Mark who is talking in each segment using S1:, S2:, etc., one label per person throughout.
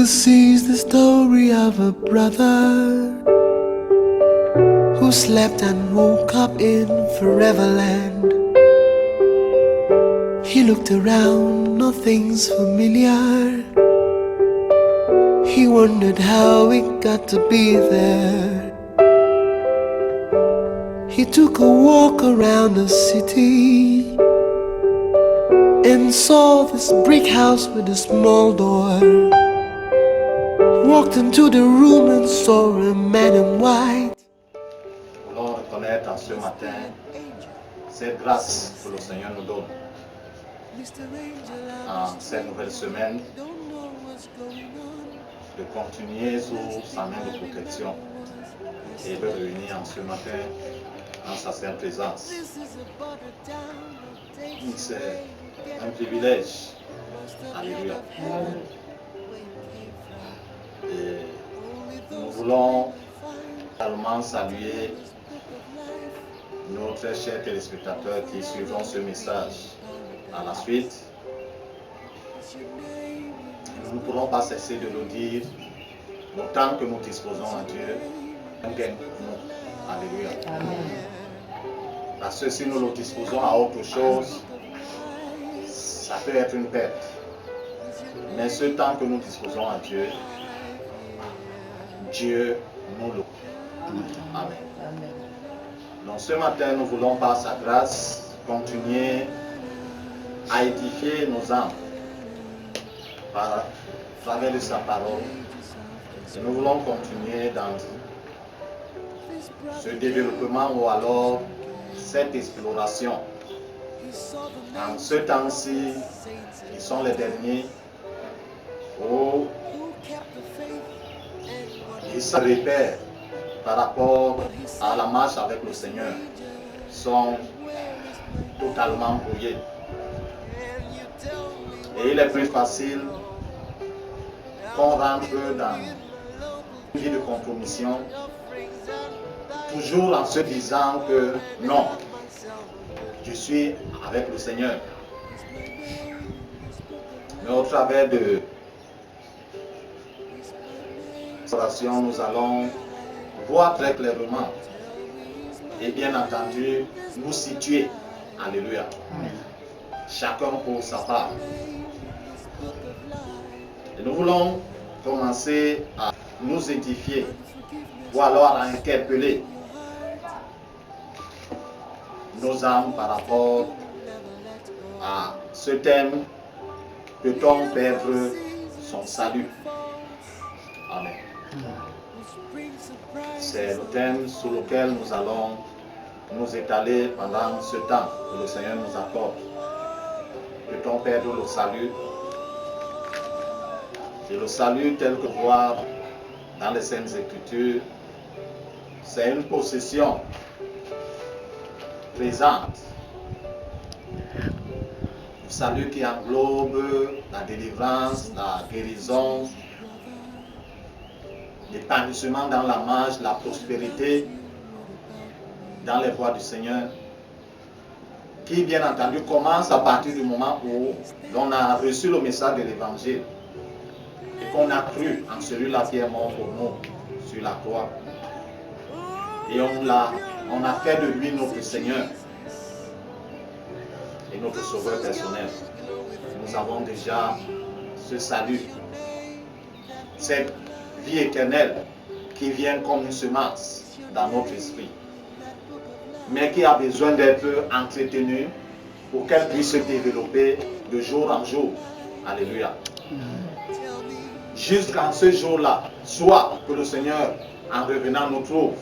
S1: Jesus is the story of a brother who slept and woke up in Foreverland. He looked around, nothing's familiar. He wondered how it got to be there. He took a walk around the city and saw this brick house with a small door. Walked into the room and saw a man in white.
S2: Nous voulons reconnaître en ce matin cette grâce que le Seigneur nous donne en cette nouvelle semaine de continuer sous sa main de protection et de réunir en ce matin en sa sainte présence. C'est un privilège. Alléluia. Et nous voulons également saluer nos très chers téléspectateurs qui suivront ce message à la suite. Nous ne pourrons pas cesser de le dire autant que nous disposons à Dieu, un gain pour nous. Alléluia. Amen. Parce que si nous le disposons à autre chose, ça peut être une perte. Mais ce temps que nous disposons à Dieu, Dieu nous le. Amen. Amen. Donc ce matin, nous voulons par sa grâce continuer à édifier nos âmes par travers de sa parole. Et nous voulons continuer dans ce développement ou alors cette exploration. En ce temps-ci, qui sont les derniers, où ils se repèrent par rapport à la marche avec le Seigneur, sont totalement brouillés. Et il est plus facile qu'on rentre dans une vie de compromission, toujours en se disant que non, je suis avec le Seigneur. Mais au travers de cette oration, nous allons voir très clairement et bien entendu nous situer. Alléluia. Chacun pour sa part. Et nous voulons commencer à nous édifier ou alors à interpeller nos âmes par rapport à ce thème: peut-on perdre son salut? Amen. C'est le thème sur lequel nous allons nous étaler pendant ce temps que le Seigneur nous accorde. Peut-on perdre le salut? Et le salut tel que voir dans les Saintes Écritures, c'est une possession présente. Le salut qui englobe la délivrance, la guérison, l'épanouissement dans la marche, la prospérité dans les voies du Seigneur, qui bien entendu commence à partir du moment où l'on a reçu le message de l'Évangile et qu'on a cru en celui-là qui est mort pour nous sur la croix. Et on a fait de lui notre Seigneur et notre Sauveur personnel. Nous avons déjà ce salut, cette vie éternelle qui vient comme une semence dans notre esprit, mais qui a besoin d'être entretenue pour qu'elle puisse se développer de jour en jour. Alléluia. Jusqu'en ce jour-là, soit que le Seigneur, en revenant, nous trouve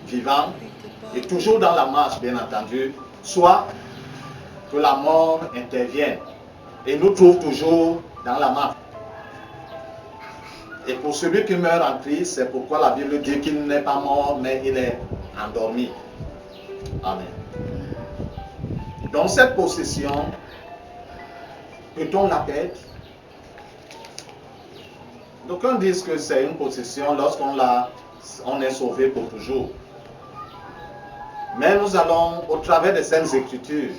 S2: vivants et toujours dans la marche, bien entendu, soit que la mort intervienne et nous trouve toujours dans la marche. Et pour celui qui meurt en Christ, c'est pourquoi la Bible dit qu'il n'est pas mort, mais il est endormi. Amen. Donc cette possession, peut-on la perdre? D'aucuns disent que c'est une possession lorsqu'on est sauvé pour toujours. Mais nous allons, au travers des Saintes Écritures,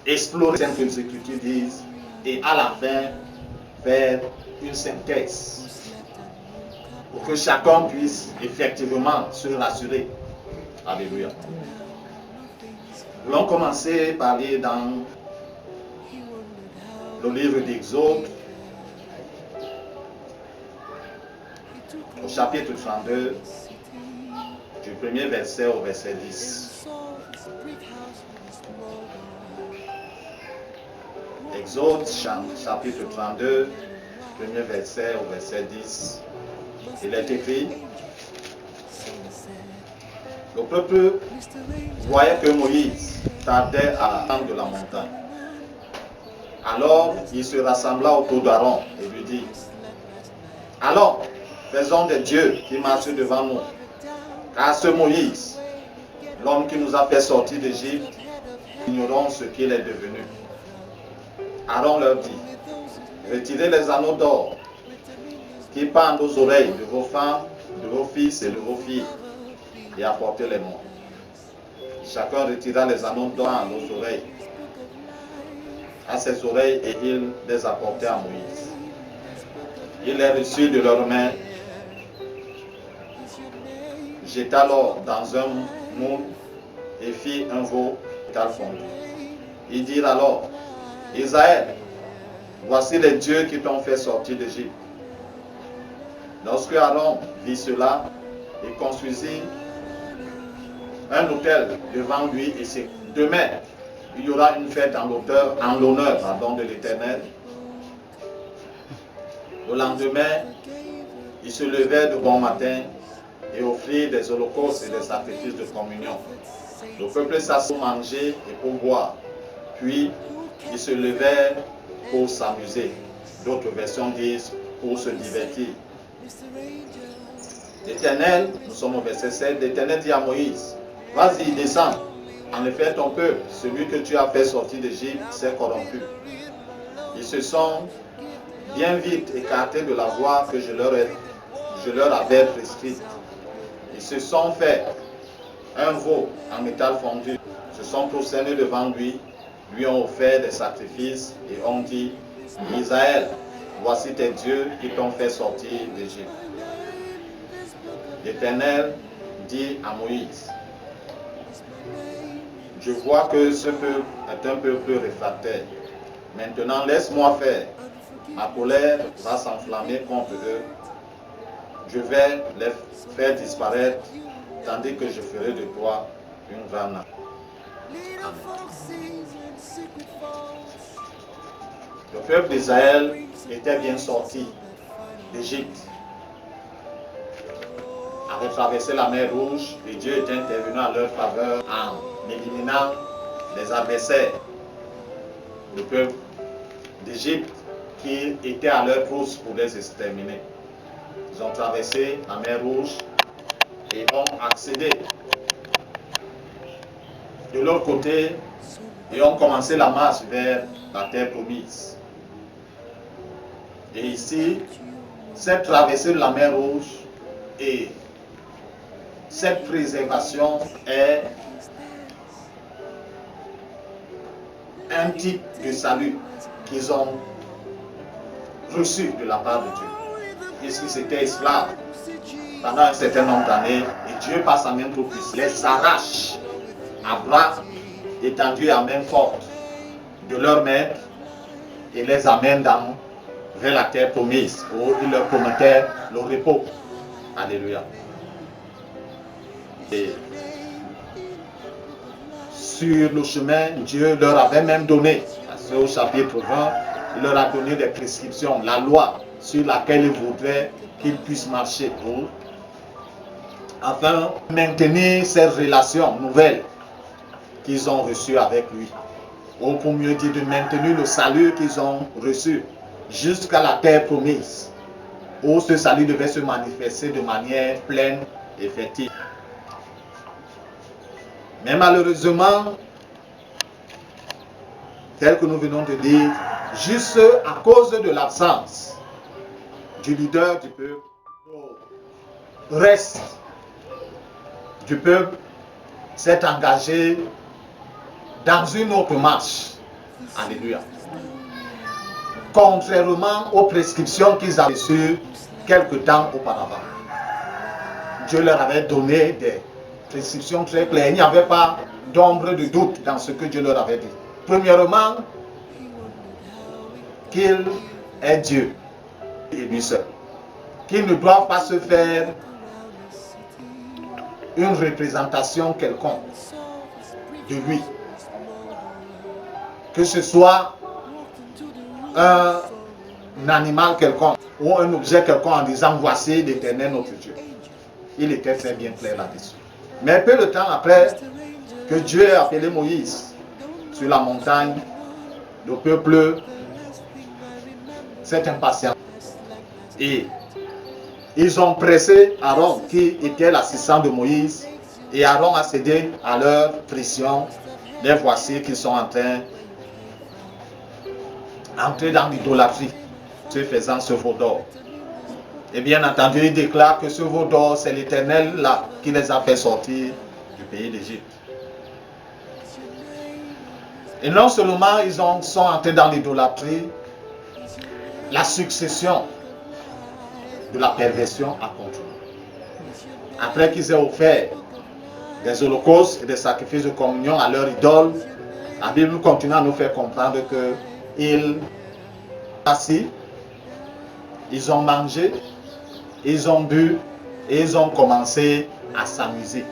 S2: explorer ce que les Écritures disent et à la fin faire une synthèse pour que chacun puisse effectivement se rassurer. Alléluia. Nous allons commencer par lire dans le livre d'Exode, au chapitre 32, du premier verset au verset 10. Exode, chapitre 32, premier verset au verset 10. Il est écrit: le peuple voyait que Moïse tardait à descendre de la montagne. Alors il se rassembla autour d'Aaron et lui dit: allons, faisons des dieux qui marchent devant nous. Car ce Moïse, l'homme qui nous a fait sortir d'Égypte, ignorons ce qu'il est devenu. Aaron leur dit: retirez les anneaux d'or qui pendent aux oreilles de vos femmes, de vos fils et de vos filles, et apportez-les-moi. Chacun retira les anneaux d'or aux oreilles, à ses oreilles, et il les apportait à Moïse. Il les reçut de leurs mains, jeta l'or dans un moule et fit un veau métal fondu. Ils dirent alors: Israël, voici les dieux qui t'ont fait sortir d'Égypte. Lorsque Aaron vit cela, il construisit un autel devant lui et c'est: demain, il y aura une fête en l'honneur de l'Éternel. Le lendemain, il se levait de bon matin et offrit des holocaustes et des sacrifices de communion. Le peuple s'assit pour manger et pour boire. Puis, il se levait pour s'amuser. D'autres versions disent pour se divertir. L'Éternel, nous sommes au verset 7, l'Éternel dit à Moïse: vas-y, descends. En effet, ton peuple, celui que tu as fait sortir d'Égypte, s'est corrompu. Ils se sont bien vite écartés de la voie que je leur avais prescrite. Ils se sont fait un veau en métal fondu, se sont prosternés devant lui, lui ont offert des sacrifices et ont dit: Israël, voici tes dieux qui t'ont fait sortir d'Égypte. L'Éternel dit à Moïse: je vois que ce peuple est un peuple réfractaire. Maintenant, laisse-moi faire. Ma colère va s'enflammer contre eux. Je vais les faire disparaître, tandis que je ferai de toi une grande nation. Le peuple d'Israël était bien sorti d'Égypte, avait traversé la mer Rouge et Dieu était intervenu en leur faveur en éliminant les adversaires, le peuple d'Égypte qui était à leur course pour les exterminer. Ils ont traversé la mer Rouge et ont accédé de l'autre côté et ont commencé la marche vers la terre promise. Et ici, cette traversée de la mer Rouge et cette préservation est un type de salut qu'ils ont reçu de la part de Dieu. Puisqu'ils étaient esclaves pendant un certain nombre d'années, et Dieu, par sa main trop puissante, les arrache à bras étendus à main forte de leur maître et les amène vers la terre promise, où il leur promettait le repos. Alléluia. Et sur le chemin, Dieu leur avait même donné, au chapitre 20, il leur a donné des prescriptions, la loi sur laquelle il voudrait qu'ils puissent marcher afin de maintenir ces relations nouvelles qu'ils ont reçues avec lui. Ou pour mieux dire, de maintenir le salut qu'ils ont reçu jusqu'à la terre promise, où ce salut devait se manifester de manière pleine et effective. Mais malheureusement, tel que nous venons de dire, juste à cause de l'absence du leader du peuple, le reste du peuple s'est engagé dans une autre marche. Alléluia. contrairement aux prescriptions qu'ils avaient reçues quelque temps auparavant. Dieu leur avait donné des prescriptions très claires. Il n'y avait pas d'ombre de doute dans ce que Dieu leur avait dit. Premièrement, qu'il est Dieu et lui seul. Qu'ils ne doivent pas se faire une représentation quelconque de lui. Que ce soit un animal quelconque ou un objet quelconque en disant voici l'Éternel notre Dieu. Il était très bien clair là-dessus. Mais peu de temps après que Dieu a appelé Moïse sur la montagne, le peuple s'est impatient. Et ils ont pressé Aaron, qui était l'assistant de Moïse, et Aaron a cédé à leur pression. Les voici qui sont en train d'entrer dans l'idolâtrie, se faisant ce veau d'or. Et bien entendu, il déclare que ce veau d'or, c'est l'Éternel là qui les a fait sortir du pays d'Égypte. Et non seulement ils sont entrés dans l'idolâtrie, la succession de la perversion a continué. Après qu'ils aient offert des holocaustes et des sacrifices de communion à leur idole, la Bible continue à nous faire comprendre qu'ils assis, ils ont mangé, ils ont bu et ils ont commencé à s'amuser.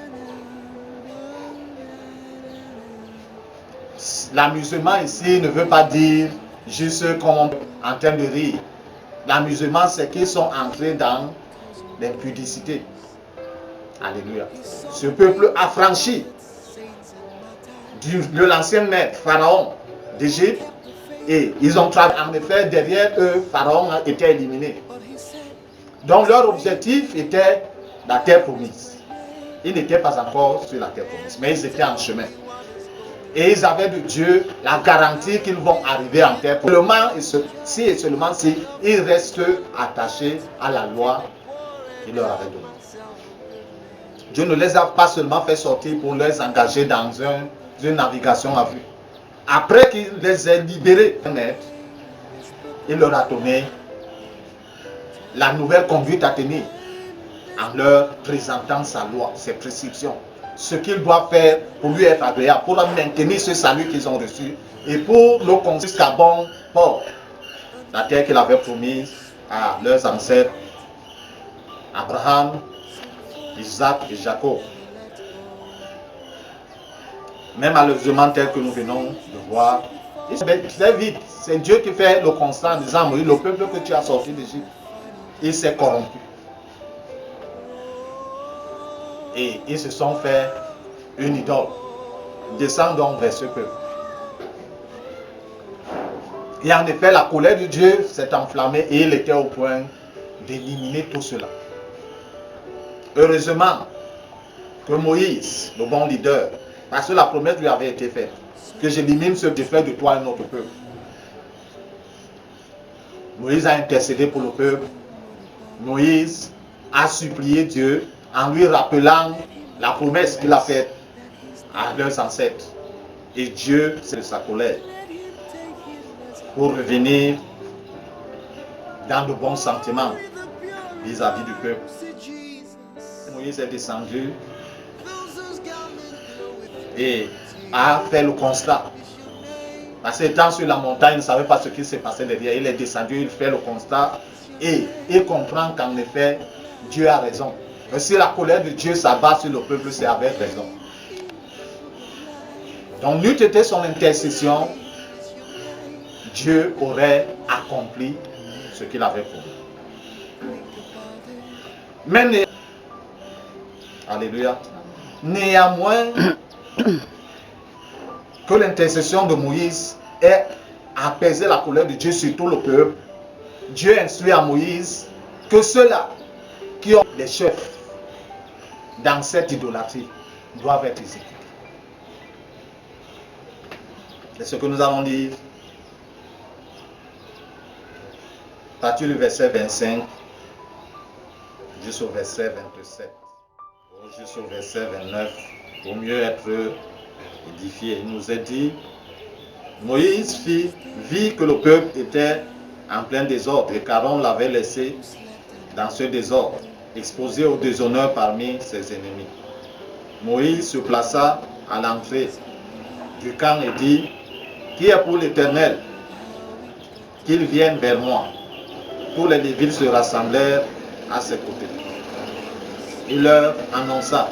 S2: L'amusement ici ne veut pas dire juste comme en train de rire. L'amusement, c'est qu'ils sont entrés dans l'impudicité. Alléluia. Ce peuple affranchi de l'ancien maître, Pharaon d'Égypte, et ils ont travaillé. En effet, derrière eux, Pharaon était éliminé. Donc leur objectif était la terre promise. Ils n'étaient pas encore sur la terre promise, mais ils étaient en chemin. Et ils avaient de Dieu la garantie qu'ils vont arriver en terre promise. Si et seulement si ils restent attachés à la loi qu'il leur avait donnée. Dieu ne les a pas seulement fait sortir pour les engager dans une navigation à vue. Après qu'il les ait libérés, il leur a donné la nouvelle conduite à tenir en leur présentant sa loi, ses prescriptions, ce qu'ils doivent faire pour lui être agréable, pour maintenir ce salut qu'ils ont reçu et pour le conduire jusqu'à bon port, la terre qu'il avait promise à leurs ancêtres, Abraham, Isaac et Jacob. Mais malheureusement, tel que nous venons de voir, très vite, c'est Dieu qui fait le constat en disant, Moïse, le peuple que tu as sorti d'Égypte, il s'est corrompu. Et ils se sont fait une idole. Descends donc vers ce peuple. Et en effet, la colère de Dieu s'est enflammée et il était au point d'éliminer tout cela. Heureusement que Moïse, le bon leader, parce que la promesse lui avait été faite, que j'élimine ce défait de toi et notre peuple. Moïse a intercédé pour le peuple. Moïse a supplié Dieu en lui rappelant la promesse qu'il a faite à leurs ancêtres. Et Dieu, c'est de sa colère, pour revenir dans de bons sentiments vis-à-vis du peuple. Moïse est descendu et a fait le constat. Parce qu'étant sur la montagne, il ne savait pas ce qui s'est passé derrière. Il est descendu, il fait le constat et il comprend qu'en effet, Dieu a raison. Mais si la colère de Dieu s'abat sur le peuple, c'est avec raison. Donc, n'eût été son intercession, Dieu aurait accompli ce qu'il avait promis. Mais alléluia. Néanmoins, que l'intercession de Moïse ait apaisé la colère de Dieu sur tout le peuple, Dieu instruit à Moïse que ceux-là qui ont les chefs dans cette idolâtrie doivent être exécutés. C'est ce que nous allons lire. À partir du verset 25 jusqu'au verset 27, jusqu'au verset 29, pour mieux être édifié. Il nous est dit, Moïse vit que le peuple était en plein désordre, et qu'Aaron l'avait laissé dans ce désordre, exposé au déshonneur parmi ses ennemis. Moïse se plaça à l'entrée du camp et dit, « Qui est pour l'Éternel? Qu'il vienne vers moi. » Tous les Lévites se rassemblèrent à ses côtés. Il leur annonça,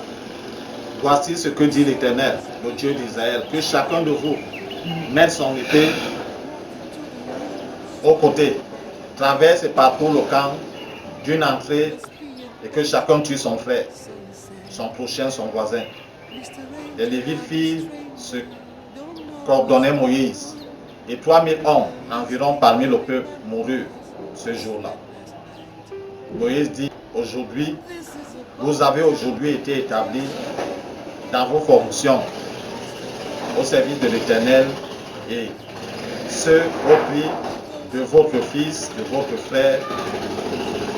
S2: « Voici ce que dit l'Éternel, le Dieu d'Israël, que chacun de vous mette son épée au côté, traverse et parcourt le camp d'une entrée et que chacun tue son frère, son prochain, son voisin. » Les Lévites firent ce qu'ordonnait Moïse, et 3000 hommes environ parmi le peuple moururent ce jour-là. Moïse dit, aujourd'hui, vous avez aujourd'hui été établis dans vos fonctions au service de l'Éternel et ce au prix de votre fils, de votre frère,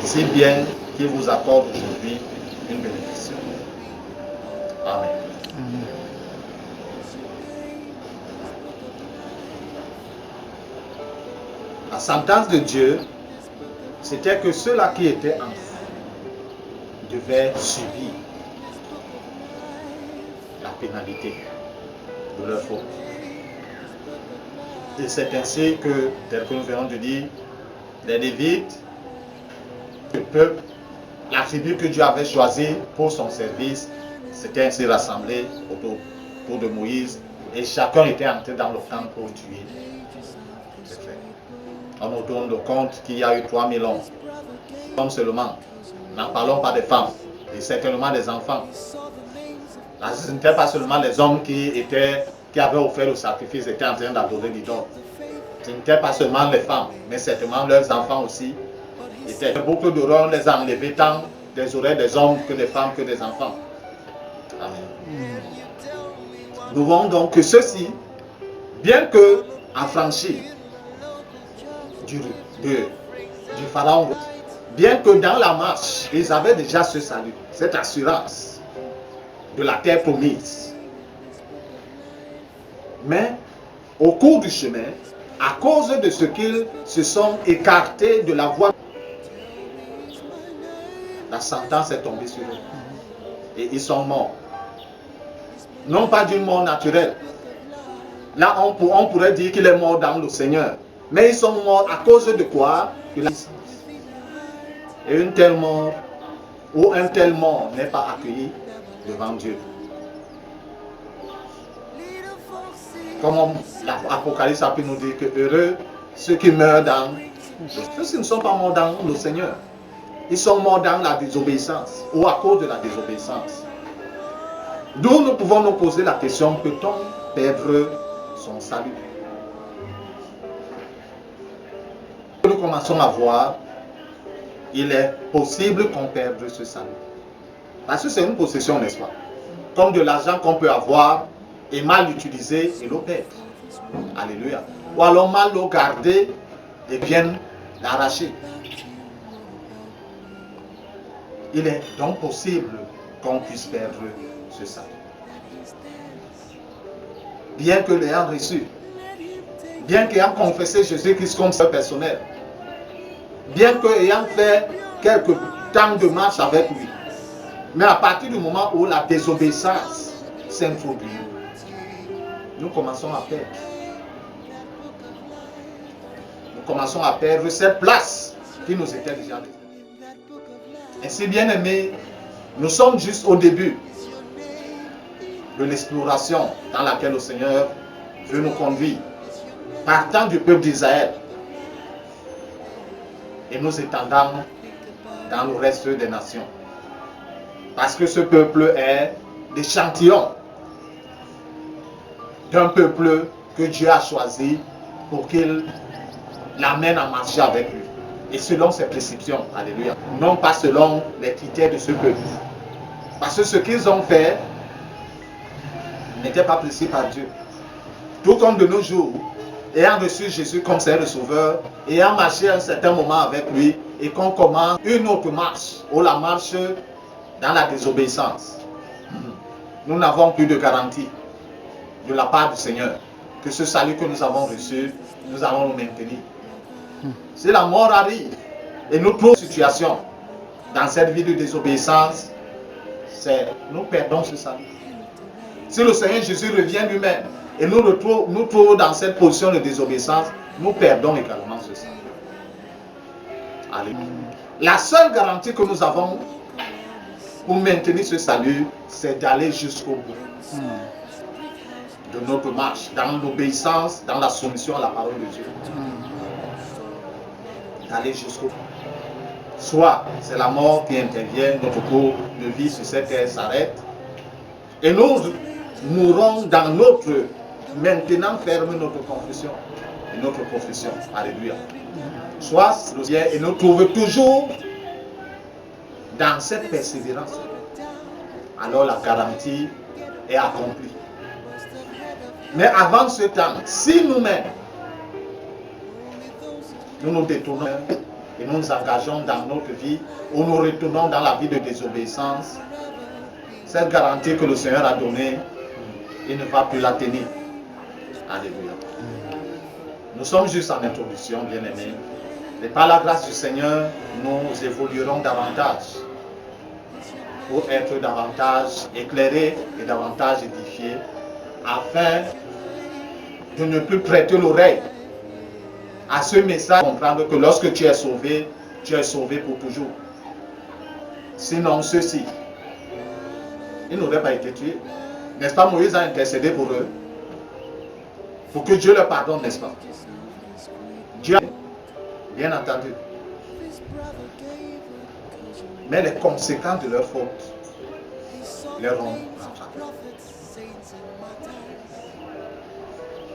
S2: si bien qu'il vous accorde aujourd'hui une bénédiction. Amen. La sentence de Dieu, c'était que ceux-là qui étaient enfants devaient subir la pénalité de leur faute. Et c'est ainsi que, tel que nous venons de dire, les Lévites, le peuple, la tribu que Dieu avait choisie pour son service, s'était ainsi rassemblé autour de Moïse, et chacun était entré dans le camp pour tuer ses frères. On nous donne le compte qu'il y a eu 3000 hommes. Hommes seulement. N'en parlons pas des femmes, et certainement des enfants. Ce n'était pas seulement les hommes qui avaient offert le sacrifice, étaient en train d'adorer l'idole. Ce n'était pas seulement les femmes, mais certainement leurs enfants aussi. Beaucoup d'horreurs, on les a enlevés tant des oreilles des hommes que des femmes, que des enfants. Amen. Nous voyons donc que ceux-ci, bien que affranchis du pharaon, bien que dans la marche, ils avaient déjà ce salut, cette assurance de la terre promise. Mais au cours du chemin, à cause de ce qu'ils se sont écartés de la voie, la sentence est tombée sur eux. Et ils sont morts. Non pas d'une mort naturelle. Là, on pourrait dire qu'il est mort dans le Seigneur. Mais ils sont morts à cause de quoi? De la licence. Et une telle mort, ou un tel mort n'est pas accueilli devant Dieu. Comme l'Apocalypse a pu nous dire que heureux ceux qui meurent dans... Ceux qui ne sont pas morts dans le Seigneur. Ils sont morts dans la désobéissance, ou à cause de la désobéissance. D'où nous pouvons nous poser la question, peut-on perdre son salut? Nous commençons à voir, il est possible qu'on perde ce salut. Parce que c'est une possession, n'est-ce pas? Comme de l'argent qu'on peut avoir et mal utilisé et le perdre. Alléluia. Ou alors mal le garder et bien l'arracher. Il est donc possible qu'on puisse perdre ce salut. Bien que l'ayant reçu, bien qu'ayant confessé Jésus-Christ comme Seigneur personnel, bien qu'ayant fait quelques temps de marche avec lui, mais à partir du moment où la désobéissance s'introduit, nous commençons à perdre. Nous commençons à perdre cette place qui nous était déjà donnée. Ainsi, bien aimés, nous sommes juste au début de l'exploration dans laquelle le Seigneur veut nous conduire, partant du peuple d'Israël et nous étendant dans le reste des nations. Parce que ce peuple est l'échantillon d'un peuple que Dieu a choisi pour qu'il l'amène à marcher avec lui. Et selon ses prescriptions, alléluia. Non pas selon les critères de ce peuple. Parce que ce qu'ils ont fait n'était pas prescrit par Dieu. Tout comme de nos jours, ayant reçu Jésus comme Seigneur et Sauveur, ayant marché un certain moment avec lui, et qu'on commence une autre marche, ou la marche dans la désobéissance. Nous n'avons plus de garantie de la part du Seigneur que ce salut que nous avons reçu, nous allons le maintenir. Si la mort arrive et nous trouvons une situation dans cette vie de désobéissance, nous perdons ce salut. Si le Seigneur Jésus revient lui-même et nous trouvons dans cette position de désobéissance, nous perdons également ce salut. Alléluia. La seule garantie que nous avons pour maintenir ce salut, c'est d'aller jusqu'au bout de notre marche, dans l'obéissance, dans la soumission à la parole de Dieu. D'aller jusqu'au bout. Soit c'est la mort qui intervient, notre cours de vie sur cette terre s'arrête, et nous mourrons dans notre, maintenant fermer notre confession et notre profession. Alléluia. Soit le ciel et nous trouvons toujours dans cette persévérance. Alors la garantie est accomplie. Mais avant ce temps, si nous-mêmes, nous nous détournons et nous nous engageons dans notre vie, ou nous retournons dans la vie de désobéissance, cette garantie que le Seigneur a donnée, il ne va plus la tenir. Alléluia. Nous sommes juste en introduction, bien-aimés. Et par la grâce du Seigneur, nous évoluerons davantage pour être davantage éclairés et davantage édifiés, afin de ne plus prêter l'oreille à ce message, comprendre que lorsque tu es sauvé pour toujours. Sinon, ceux-ci, ils n'auraient pas été tués. N'est-ce pas, Moïse a intercédé pour eux, pour que Dieu leur pardonne, n'est-ce pas? Dieu, bien entendu. Mais les conséquences de leur faute leur ont rattrapé.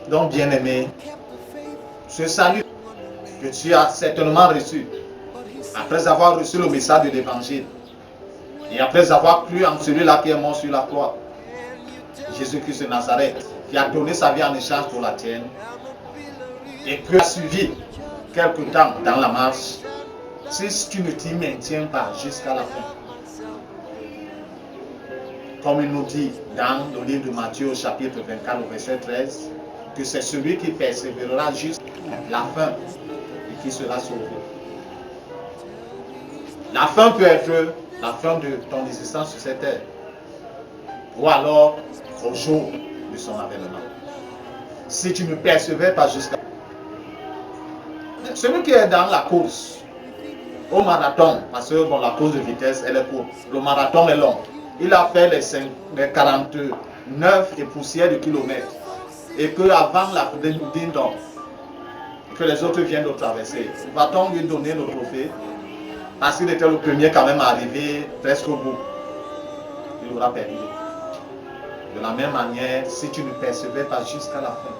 S2: Donc, bien-aimé, ce salut que tu as certainement reçu, après avoir reçu le message de l'évangile, et après avoir cru en celui-là qui est mort sur la croix, Jésus-Christ de Nazareth, qui a donné sa vie en échange pour la tienne, et que tu as suivi quelque temps dans la marche, si tu ne t'y maintiens pas jusqu'à la fin, comme il nous dit dans le livre de Matthieu, chapitre 24, verset 13, que c'est celui qui persévérera jusqu'à la fin et qui sera sauvé. La fin peut être la fin de ton existence sur cette terre, ou alors au jour de son avènement. Si tu ne persévères pas jusqu'à celui qui est dans la course, au marathon, parce que bon, la course de vitesse, elle est courte. Le marathon est long. Il a fait les 49 et poussières de kilomètres. Et qu'avant la dîne d'or, que les autres viennent de traverser, va-t-on lui donner le trophée? Parce qu'il était le premier quand même à arriver presque au bout. Il aura perdu. De la même manière, si tu ne persévères pas jusqu'à la fin.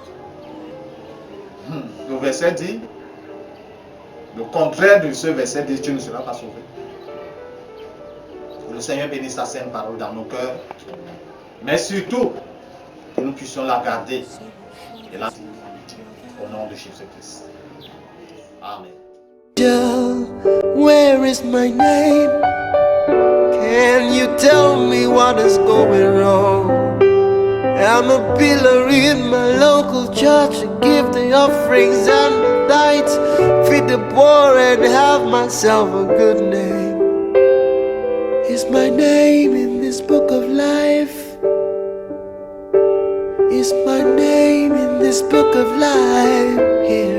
S2: Le verset dit, le contraire de ce verset dit, tu ne seras pas sauvé. Que le Seigneur bénisse sa sainte parole dans nos cœurs. Mais surtout, que nous puissions la garder et la au nom de Jésus-Christ. Amen.
S1: Where is my name? Can you tell me what is going wrong? I'm a pillar in my local church, give the offerings and the tithes, feed the poor and have myself a good name. Is my name in this book of life? Is my name in this book of life? Here